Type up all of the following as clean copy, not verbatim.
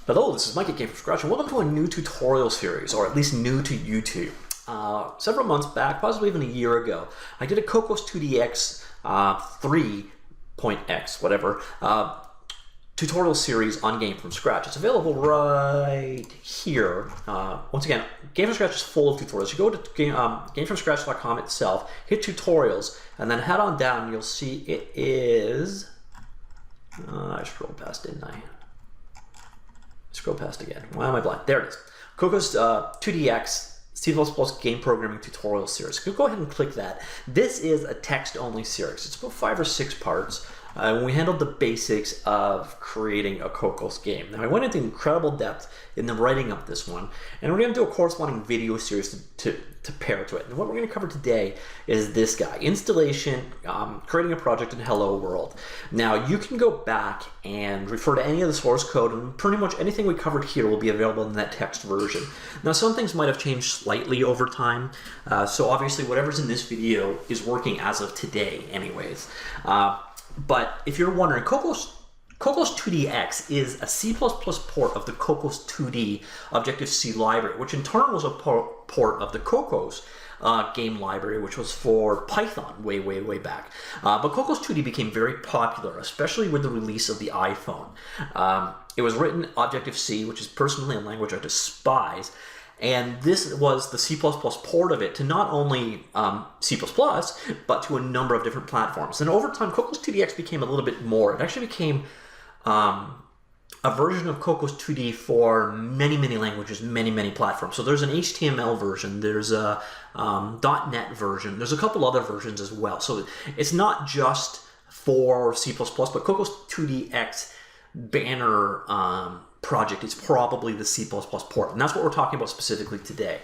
Hello, this is Mike at GameFromScratch, and welcome to a new tutorial series, or at least new to YouTube. Several months back, possibly even a year ago, I did a Cocos2d-x 3.x, whatever, tutorial series on GameFromScratch. It's available right here. Once again, GameFromScratch is full of tutorials. You go to GameFromScratch.com itself, hit tutorials, and then head on down, and you'll see it is... I scrolled past, didn't I? Scroll past again. Why am I blind? There it is. Cocos2d-x C++ game programming tutorial series. Go ahead and click that. This is a text-only series. It's about 5 or 6 parts. We handled the basics of creating a Cocos game. Now, I went into incredible depth in the writing of this one, and we're going to do a corresponding video series to pair to it. And what we're going to cover today is this guy, installation, creating a project in Hello World. Now, you can go back and refer to any of the source code, and pretty much anything we covered here will be available in that text version. Now, some things might have changed slightly over time, so obviously whatever's in this video is working as of today anyways. But if you're wondering, Cocos2d-x is a C++ port of the Cocos2d Objective-C library, which in turn was a port of the Cocos game library, which was for Python way back. But Cocos2d became very popular, especially with the release of the iPhone. It was written Objective-C, which is personally a language I despise. And this was the C++ port of it to not only C++, but to a number of different platforms. And over time, Cocos2d-x became a little bit more. It actually became a version of Cocos2d for many languages, many platforms. So there's an HTML version, there's a .NET version, there's a couple other versions as well. So it's not just for C++, but Cocos2d-x banner project is probably the C++ port, and that's what we're talking about specifically today.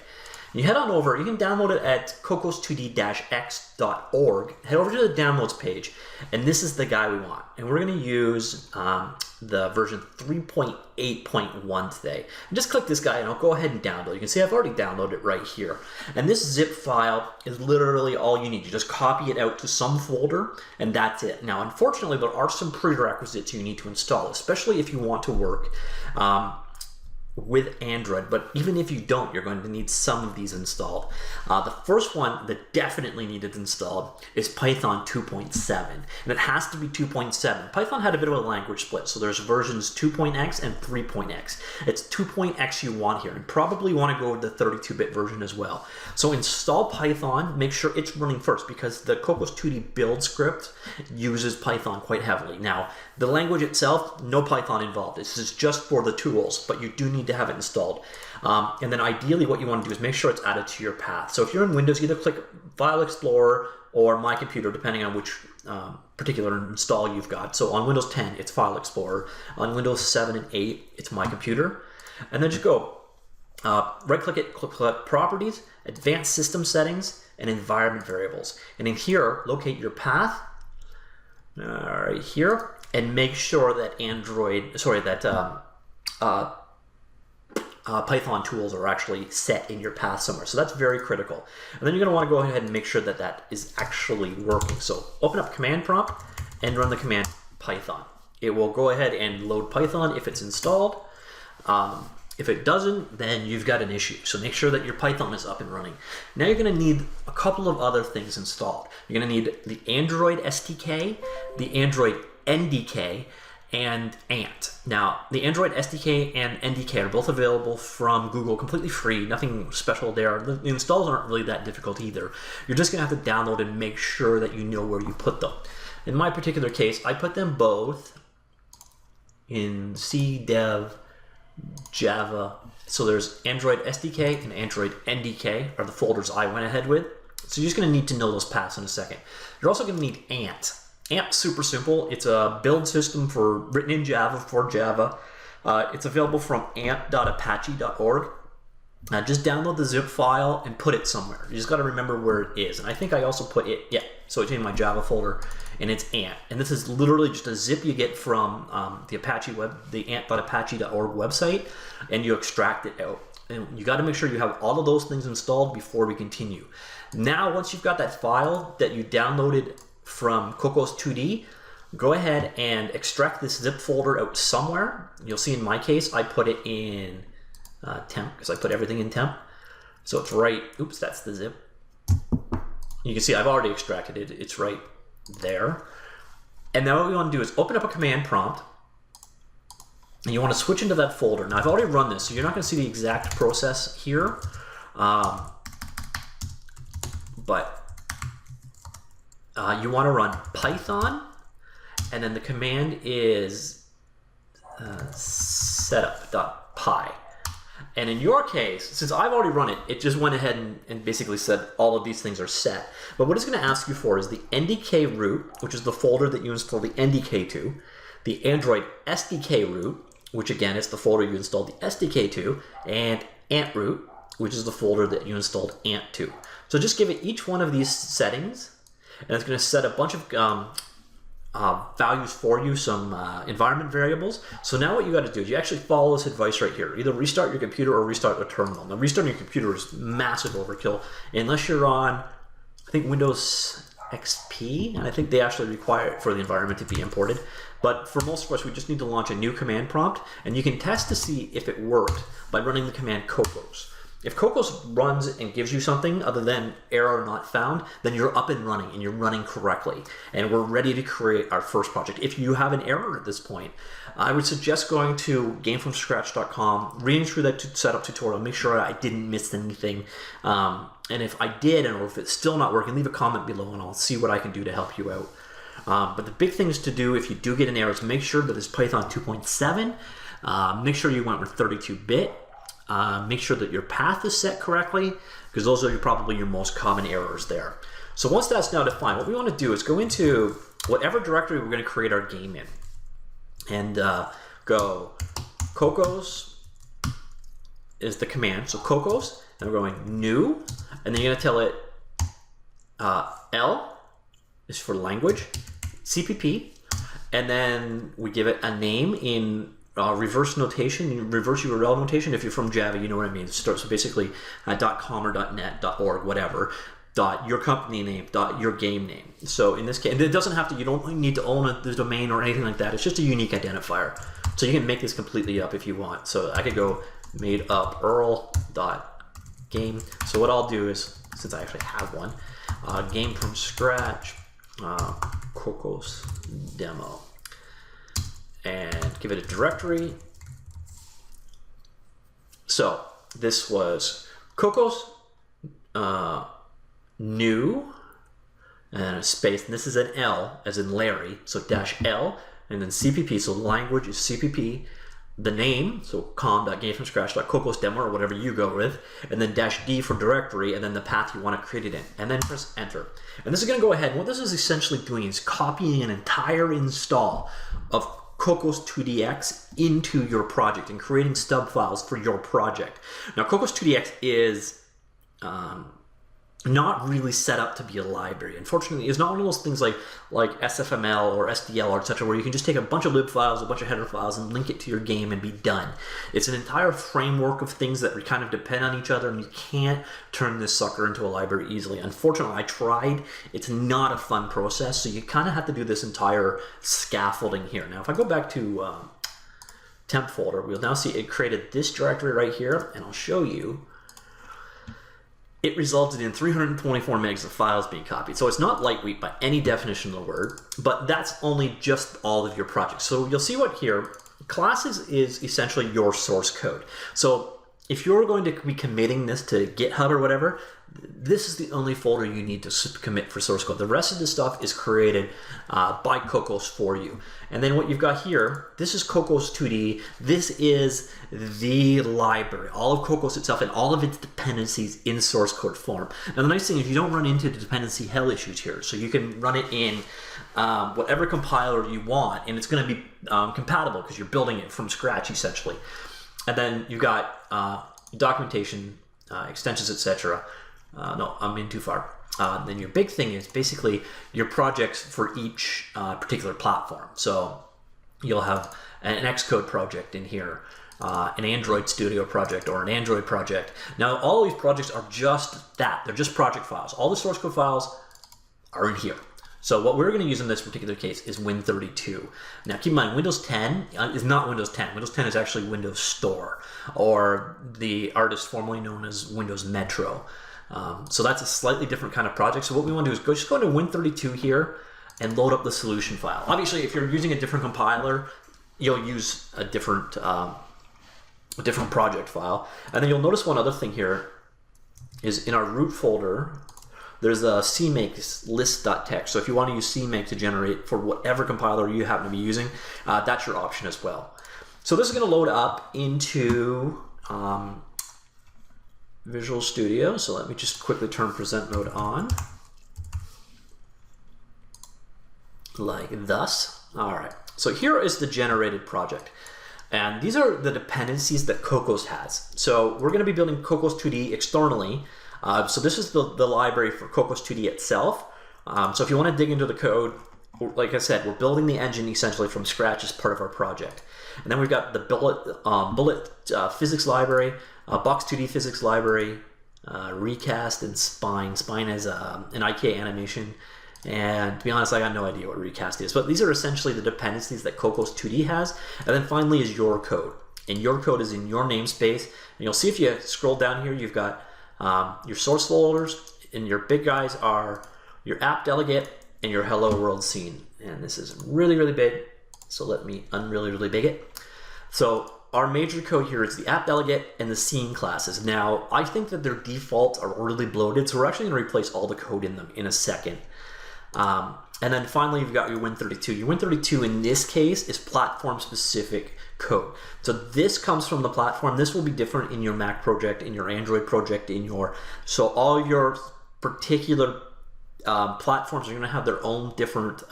You head on over, you can download it at Cocos2d-x.org. Head over to the downloads page, and this is the guy we want. And we're going to use the version 3.8.1 today. And just click this guy, and I'll go ahead and download. You can see I've already downloaded it right here. And this zip file is literally all you need. You just copy it out to some folder, and that's it. Now, unfortunately, there are some prerequisites you need to install, especially if you want to work with Android, but even if you don't, you're going to need some of these installed. The first one that definitely needed installed is Python 2.7, and it has to be 2.7. Python had a bit of a language split, so there's versions 2.x and 3.x. It's 2.x you want here, and probably want to go with the 32-bit version as well. So install Python, make sure it's running first, because the Cocos2d build script uses Python quite heavily. Now, the language itself, no Python involved. This is just for the tools, but you do need to have it installed. And then ideally what you want to do is make sure it's added to your path. So if you're in Windows, either click File Explorer or My Computer, depending on which particular install you've got. So on Windows 10, it's File Explorer. On Windows 7 and 8, it's My Computer. And then just go right-click it, click Properties, Advanced System Settings, and Environment Variables. And in here, locate your path right here, and make sure that Python tools are actually set in your path somewhere. So that's very critical. And then you're going to want to go ahead and make sure that that is actually working. So open up Command Prompt and run the command Python. It will go ahead and load Python if it's installed. If it doesn't, then you've got an issue. So make sure that your Python is up and running. Now you're going to need a couple of other things installed. You're going to need the Android SDK, the Android NDK, and Ant. Now, the Android SDK and NDK are both available from Google, completely free, nothing special there. The installs aren't really that difficult either. You're just going to have to download and make sure that you know where you put them. In my particular case, I put them both in C, Dev, Java. So there's Android SDK and Android NDK are the folders I went ahead with. So you're just going to need to know those paths in a second. You're also going to need Ant. Ant's super simple. It's a build system written in Java for Java. It's available from ant.apache.org. Just download the zip file and put it somewhere. You just got to remember where it is. And I think I also put it, so it's in my Java folder, and it's Ant. And this is literally just a zip you get from the ant.apache.org website, and you extract it out. And you got to make sure you have all of those things installed before we continue. Now, once you've got that file that you downloaded from Cocos2d, go ahead and extract this zip folder out somewhere. You'll see in my case, I put it in temp because I put everything in temp. So it's right, oops, that's the zip. You can see I've already extracted it. It's right there. And now what we want to do is open up a command prompt. And you want to switch into that folder. Now I've already run this, so you're not going to see the exact process here. But you want to run Python, and then the command is setup.py. And in your case, since I've already run it, it just went ahead and basically said all of these things are set. But what it's going to ask you for is the NDK root, which is the folder that you install the NDK to, the Android SDK root, which again is the folder you installed the SDK to, and ant root, which is the folder that you installed ant to. So just give it each one of these settings, and it's going to set a bunch of values for you, some environment variables. So now what you got to do is you actually follow this advice right here. Either restart your computer or restart the terminal. Now restarting your computer is massive overkill unless you're on, I think, Windows XP, and I think they actually require it for the environment to be imported. But for most of us, we just need to launch a new command prompt, and you can test to see if it worked by running the command Cocos. If Cocos runs and gives you something other than error not found, then you're up and running and you're running correctly. And we're ready to create our first project. If you have an error at this point, I would suggest going to GameFromScratch.com, reading through that setup tutorial, make sure I didn't miss anything. And if I did, or if it's still not working, leave a comment below and I'll see what I can do to help you out. But the big things to do if you do get an error is make sure that it's Python 2.7. Make sure you went with 32-bit. Make sure that your path is set correctly, because those are probably your most common errors there. So once that's now defined, what we want to do is go into whatever directory we're going to create our game in. And go Cocos is the command. So Cocos, and we're going new, and then you're going to tell it L is for language, CPP, and then we give it a name in reverse notation, reverse URL notation. If you're from Java, you know what I mean. So basically .com or .net, .org, whatever, your company name, your game name. So in this case, and it doesn't have to, you don't need to own the domain or anything like that. It's just a unique identifier. So you can make this completely up if you want. So I could go made up Earl.game. So what I'll do is, since I actually have one, game from scratch, Cocos demo, and give it a directory. So this was Cocos new, and a space, and this is an L as in Larry, so -L, and then CPP, so language is CPP, the name, so com.gamefromscratch.cocos demo or whatever you go with, and then -D for directory, and then the path you want to create it in, and then press enter. And this is going to go ahead, and what this is essentially doing is copying an entire install of Cocos2d-x into your project and creating stub files for your project. Now Cocos2d-x is not really set up to be a library. Unfortunately, it's not one of those things like SFML or SDL or etc. where you can just take a bunch of lib files, a bunch of header files, and link it to your game and be done. It's an entire framework of things that kind of depend on each other, and you can't turn this sucker into a library easily. Unfortunately, I tried. It's not a fun process, so you kind of have to do this entire scaffolding here. Now, if I go back to temp folder, we'll now see it created this directory right here, and I'll show you. It resulted in 324 megs of files being copied. So it's not lightweight by any definition of the word, but that's only just all of your projects. So you'll see what here, classes is essentially your source code. So if you're going to be committing this to GitHub or whatever, this is the only folder you need to commit for source code. The rest of the stuff is created by Cocos for you. And then what you've got here, this is Cocos2d. This is the library, all of Cocos itself and all of its dependencies in source code form. Now the nice thing is you don't run into the dependency hell issues here. So you can run it in whatever compiler you want, and it's going to be compatible because you're building it from scratch essentially. And then you've got documentation, extensions, etc. No, I'm in too far. Then your big thing is basically your projects for each particular platform. So you'll have an Xcode project in here, an Android Studio project or an Android project. Now all these projects are just that. They're just project files. All the source code files are in here. So what we're going to use in this particular case is Win32. Now keep in mind, Windows 10 is not Windows 10. Windows 10 is actually Windows Store, or the artist formerly known as Windows Metro. So that's a slightly different kind of project. So what we want to do is just go into Win32 here and load up the solution file. Obviously, if you're using a different compiler, you'll use a different project file. And then you'll notice one other thing here is in our root folder, there's a CMake list.txt. So if you want to use CMake to generate for whatever compiler you happen to be using, that's your option as well. So this is going to load up into Visual Studio. So let me just quickly turn present mode on. Like thus. All right. So here is the generated project. And these are the dependencies that Cocos has. So we're going to be building Cocos2d externally. So this is the library for Cocos2d itself. So if you want to dig into the code, like I said, we're building the engine essentially from scratch as part of our project. And then we've got the bullet physics library, box2d physics library, recast, and spine. Spine is an IK animation. And to be honest, I got no idea what recast is. But these are essentially the dependencies that Cocos2d has. And then finally is your code. And your code is in your namespace. And you'll see if you scroll down here, you've got your source folders, and your big guys are your app delegate and your hello world scene. And this is really, really big. So let me really big it. So our major code here is the app delegate and the scene classes. Now, I think that their defaults are really bloated, so we're actually going to replace all the code in them in a second. And then finally, you've got your Win32. Your Win32 in this case is platform-specific code. So this comes from the platform. This will be different in your Mac project, in your Android project, so all your particular platforms are going to have their own different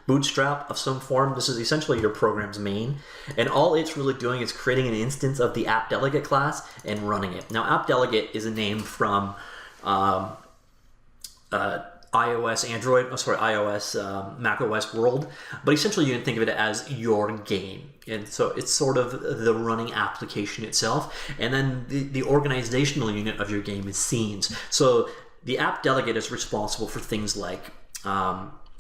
bootstrap of some form. This is essentially your program's main, and all it's really doing is creating an instance of the app delegate class and running it. Now, app delegate is a name from iOS, Mac OS world, but essentially you can think of it as your game. And so it's sort of the running application itself. And then the organizational unit of your game is scenes. So the app delegate is responsible for things like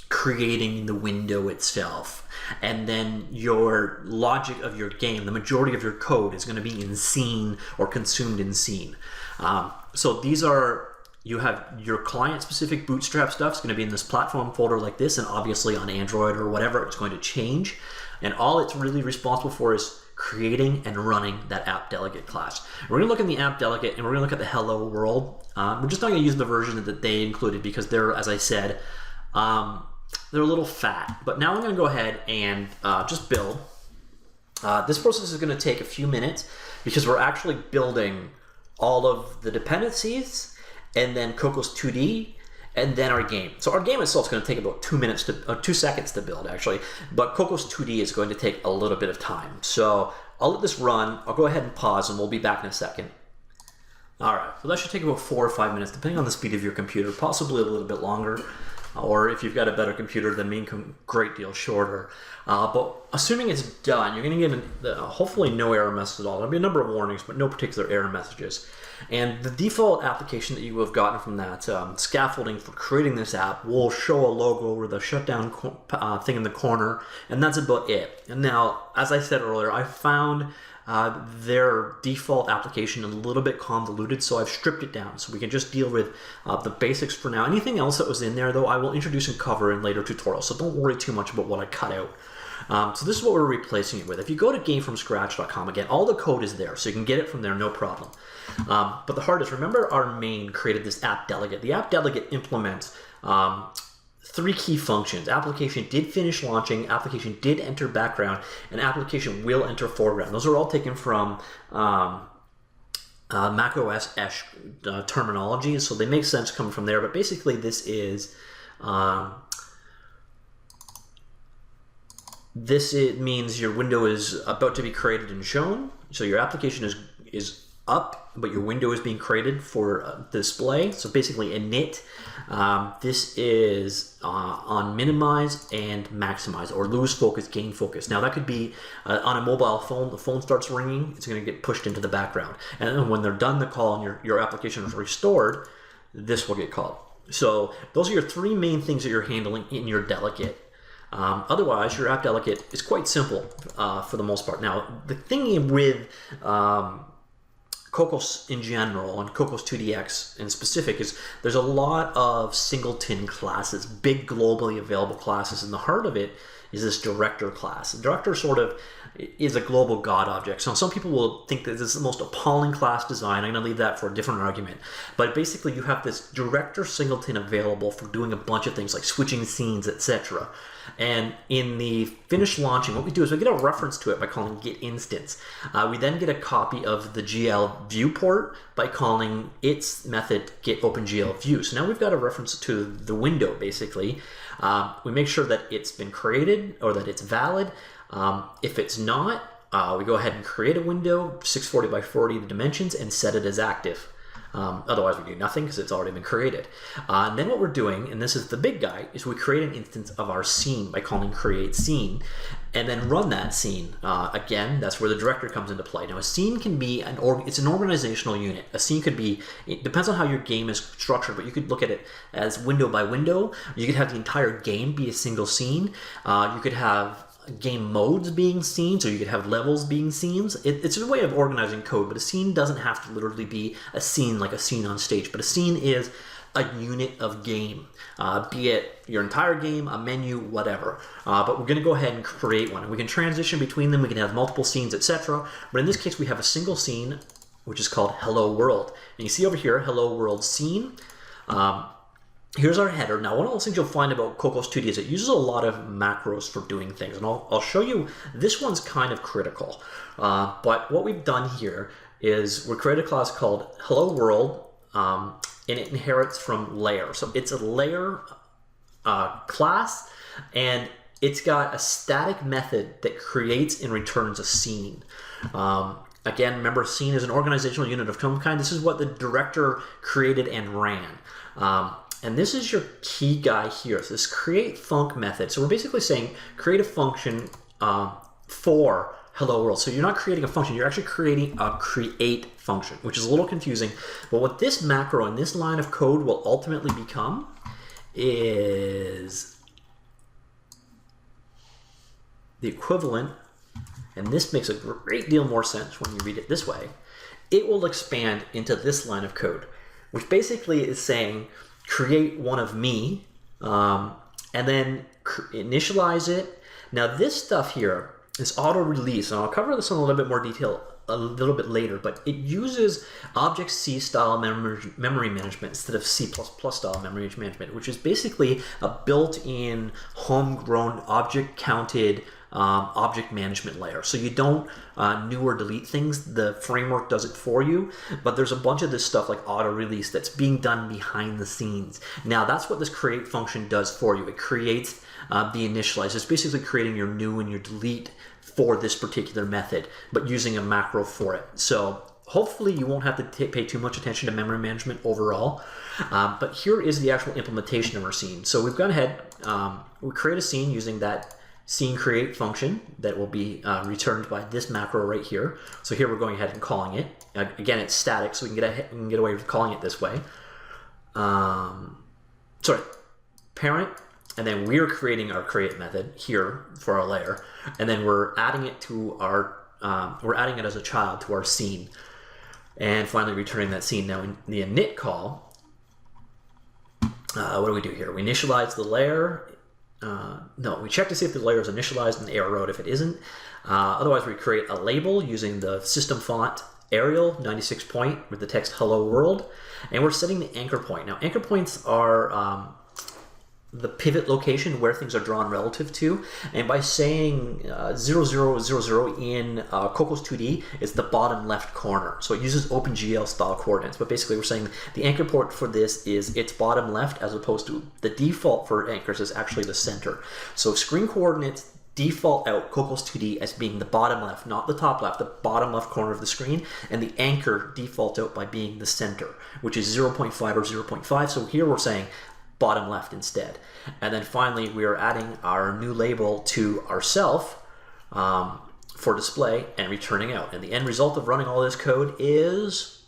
creating the window itself. And then your logic of your game, the majority of your code is going to be in scene or consumed in scene. So these are, you have your client-specific bootstrap stuff. It's going to be in this platform folder like this, and obviously on Android or whatever, it's going to change. And all it's really responsible for is creating and running that app delegate class. We're going to look at the app delegate, and we're going to look at the hello world. We're just not going to use the version that they included because they're, as I said, they're a little fat. But now I'm going to go ahead and just build. This process is going to take a few minutes because we're actually building all of the dependencies, and then Cocos2d, and then our game. So our game itself is going to take about 2 seconds to build, actually, but Cocos2d is going to take a little bit of time. So I'll let this run. I'll go ahead and pause, and we'll be back in a second. All right, so that should take about 4 or 5 minutes, depending on the speed of your computer, possibly a little bit longer, or if you've got a better computer than me, a great deal shorter. But assuming it's done, you're going to get hopefully no error message at all. There'll be a number of warnings, but no particular error messages. And the default application that you will have gotten from that scaffolding for creating this app will show a logo with a shutdown thing in the corner, and that's about it. And now, as I said earlier, I found their default application a little bit convoluted, so I've stripped it down so we can just deal with the basics for now. Anything else that was in there, though, I will introduce and cover in later tutorials, so don't worry too much about what I cut out. So this is what we're replacing it with. If you go to GameFromScratch.com, again, all the code is there, so you can get it from there, no problem. But the hardest, remember our main created this app delegate. The app delegate implements 3 key functions. Application did finish launching, application did enter background, and application will enter foreground. Those are all taken from Mac OS terminology, so they make sense coming from there. But basically this is it means your window is about to be created and shown. So your application is up, but your window is being created for display. So basically init. This is on minimize and maximize, or lose focus, gain focus. Now that could be on a mobile phone. The phone starts ringing, it's going to get pushed into the background. And then when they're done the call and your application is restored, this will get called. So those are your three main things that you're handling in your delegate. Otherwise, your app delegate is quite simple for the most part. Now, the thing with Cocos in general and Cocos2d-x in specific is there's a lot of singleton classes, big globally available classes, and the heart of it is this director class. The director sort of is a global god object. So some people will think that this is the most appalling class design. I'm going to leave that for a different argument. But basically you have this director singleton available for doing a bunch of things like switching scenes, etc. And in the finished launching, what we do is we get a reference to it by calling get instance. We then get a copy of the GL viewport by calling its method get OpenGL view. So now we've got a reference to the window basically. We make sure that it's been created or that it's valid. If it's not, we go ahead and create a window, 640 by 40 the dimensions, and set it as active. Otherwise we do nothing because it's already been created. And then what we're doing, and this is the big guy, is we create an instance of our scene by calling create scene, and then run that scene. Again, that's where the director comes into play. Now a scene can be it's an organizational unit. A scene could be, it depends on how your game is structured, but you could look at it as window by window. You could have the entire game be a single scene. You could have game modes being scenes, or you could have levels being scenes. It's a way of organizing code, but a scene doesn't have to literally be a scene like a scene on stage, but a scene is a unit of game, be it your entire game, a menu, whatever. But we're going to go ahead and create one, and we can transition between them. We can have multiple scenes, etc. But in this case, we have a single scene, which is called Hello World. And you see over here, Hello World scene. Here's our header. Now, one of those things you'll find about Cocos2d is it uses a lot of macros for doing things, and I'll show you. This one's kind of critical, but what we've done here is we created a class called Hello World, and it inherits from layer. So it's a layer class, and it's got a static method that creates and returns a scene. Again, remember, scene is an organizational unit of some kind. This is what the director created and ran. And this is your key guy here. So this create func method. So we're basically saying create a function for Hello World. So you're not creating a function, you're actually creating a create function, which is a little confusing. But what this macro in this line of code will ultimately become is the equivalent, and this makes a great deal more sense when you read it this way. It will expand into this line of code, which basically is saying create one of me, and then initialize it. Now this stuff here is auto release, and I'll cover this in a little bit more detail a little bit later, but it uses Object-C style memory management instead of C++ style memory management, which is basically a built-in homegrown object counted object management layer. So you don't new or delete things, the framework does it for you, but there's a bunch of this stuff like auto release that's being done behind the scenes. Now that's what this create function does for you. It creates the initialize. It's basically creating your new and your delete for this particular method, but using a macro for it. So hopefully you won't have to pay too much attention to memory management overall, but here is the actual implementation of our scene. So we've gone ahead, we create a scene using that scene create function that will be returned by this macro right here. So here we're going ahead and calling it. Again, it's static, so we can get away with calling it this way. Sorry, parent, and then we're creating our create method here for our layer, and then we're adding it to our we're adding it as a child to our scene, and finally returning that scene. Now in the init call, what do we do here? We initialize the layer. No, we check to see if the layer is initialized and error road if it isn't. Otherwise, we create a label using the system font Arial 96 point with the text Hello World, and we're setting the anchor point. Now, anchor points are the pivot location where things are drawn relative to, and by saying 0000 in Cocos2d, it's the bottom left corner. So it uses OpenGL style coordinates, but basically we're saying the anchor point for this is its bottom left, as opposed to the default for anchors is actually the center. So screen coordinates default out Cocos2d as being the bottom left, not the top left, the bottom left corner of the screen, and the anchor defaults out by being the center, which is 0.5 or 0.5. So here we're saying bottom left instead. And then finally we are adding our new label to ourself for display and returning out. And the end result of running all this code is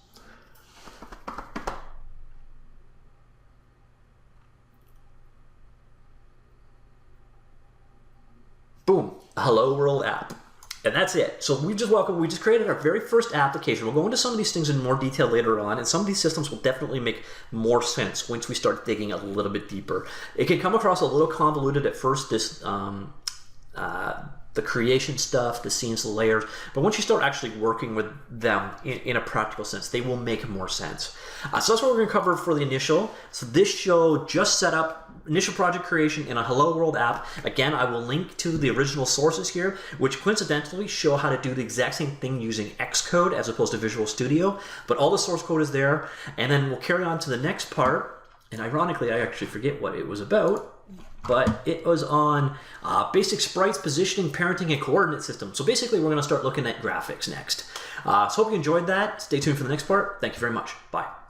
boom, a Hello World app. And that's it. So we just created our very first application. We'll go into some of these things in more detail later on, and some of these systems will definitely make more sense once we start digging a little bit deeper. It can come across a little convoluted at first, the creation stuff, the scenes, the layers, but once you start actually working with them in a practical sense, they will make more sense. So that's what we're going to cover for the initial. So this show just set up initial project creation in a Hello World app. Again, I will link to the original sources here, which coincidentally show how to do the exact same thing using Xcode as opposed to Visual Studio, but all the source code is there. And then we'll carry on to the next part, and ironically, I actually forget what it was about, but it was on basic sprites, positioning, parenting, and coordinate system. So basically, we're going to start looking at graphics next. So hope you enjoyed that. Stay tuned for the next part. Thank you very much. Bye.